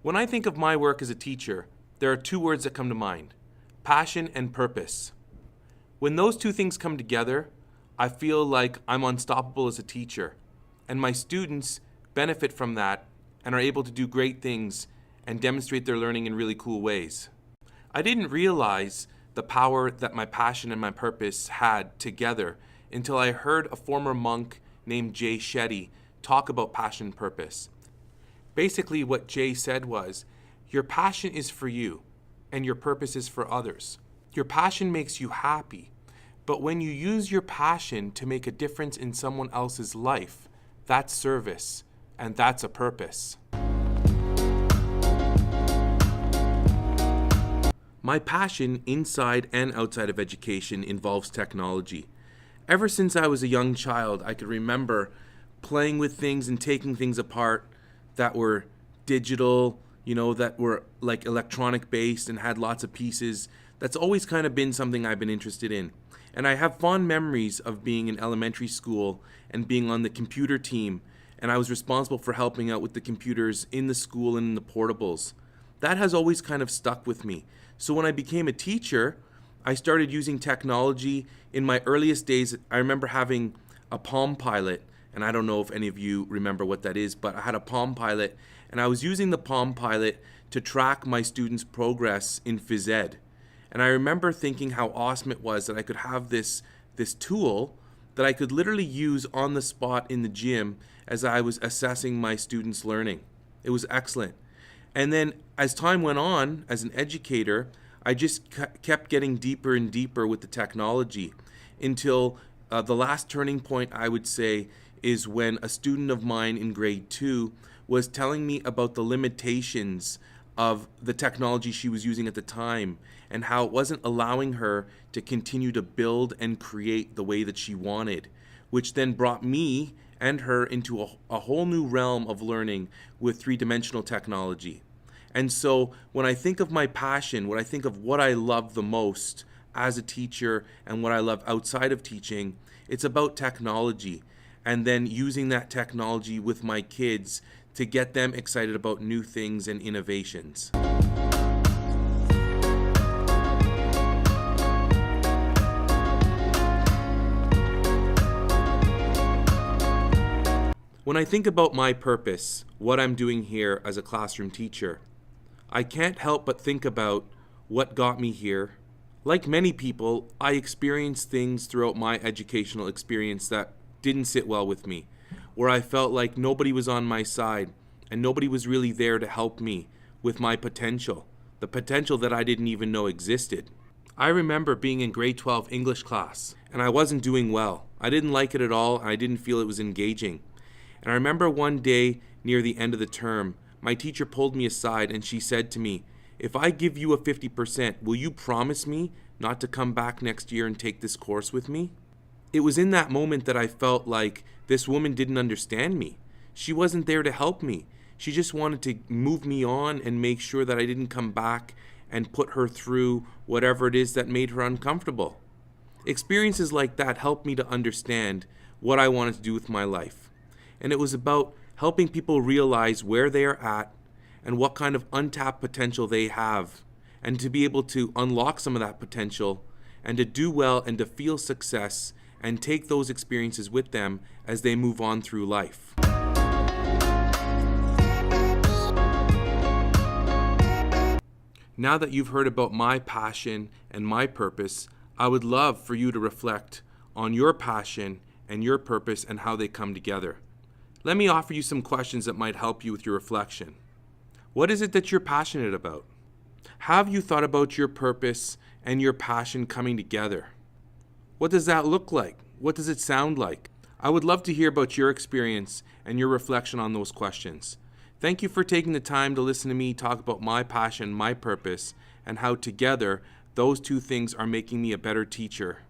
When I think of my work as a teacher, there are two words that come to mind: passion and purpose. When those two things come together, I feel like I'm unstoppable as a teacher, and my students benefit from that and are able to do great things and demonstrate their learning in really cool ways. I didn't realize the power that my passion and my purpose had together until I heard a former monk named Jay Shetty talk about passion and purpose. Basically, what Jay said was, your passion is for you and your purpose is for others. Your passion makes you happy, but when you use your passion to make a difference in someone else's life, that's service, and that's a purpose. My passion inside and outside of education involves technology. Ever since I was a young child, I could remember playing with things and taking things apart that were digital, that were like electronic based and had lots of pieces. That's always kind of been something I've been interested in. And I have fond memories of being in elementary school and being on the computer team, and I was responsible for helping out with the computers in the school and in the portables. That has always kind of stuck with me. So when I became a teacher, I started using technology. In my earliest days, I remember having a Palm Pilot, and I don't know if any of you remember what that is, but I had a Palm Pilot, and I was using the Palm Pilot to track my students' progress in phys ed. And I remember thinking how awesome it was that I could have this tool that I could literally use on the spot in the gym as I was assessing my students' learning. It was excellent. And then as time went on, as an educator, I just kept getting deeper and deeper with the technology until the last turning point, I would say, is when a student of mine in grade 2 was telling me about the limitations of the technology she was using at the time and how it wasn't allowing her to continue to build and create the way that she wanted, which then brought me and her into a whole new realm of learning with three-dimensional technology. And so when I think of my passion, when I think of what I love the most as a teacher and what I love outside of teaching, it's about technology, and then using that technology with my kids to get them excited about new things and innovations. When I think about my purpose, what I'm doing here as a classroom teacher, I can't help but think about what got me here. Like many people, I experienced things throughout my educational experience that didn't sit well with me, where I felt like nobody was on my side and nobody was really there to help me with my potential, the potential that I didn't even know existed. I remember being in grade 12 English class, and I wasn't doing well. I didn't like it at all, and I didn't feel it was engaging. And I remember one day near the end of the term, my teacher pulled me aside and she said to me, "If I give you a 50%, will you promise me not to come back next year and take this course with me?" It was in that moment that I felt like this woman didn't understand me. She wasn't there to help me. She just wanted to move me on and make sure that I didn't come back and put her through whatever it is that made her uncomfortable. Experiences like that helped me to understand what I wanted to do with my life. And it was about helping people realize where they are at and what kind of untapped potential they have, and to be able to unlock some of that potential and to do well and to feel success and take those experiences with them as they move on through life. Now that you've heard about my passion and my purpose, I would love for you to reflect on your passion and your purpose and how they come together. Let me offer you some questions that might help you with your reflection. What is it that you're passionate about? Have you thought about your purpose and your passion coming together? What does that look like? What does it sound like? I would love to hear about your experience and your reflection on those questions. Thank you for taking the time to listen to me talk about my passion, my purpose, and how together those two things are making me a better teacher.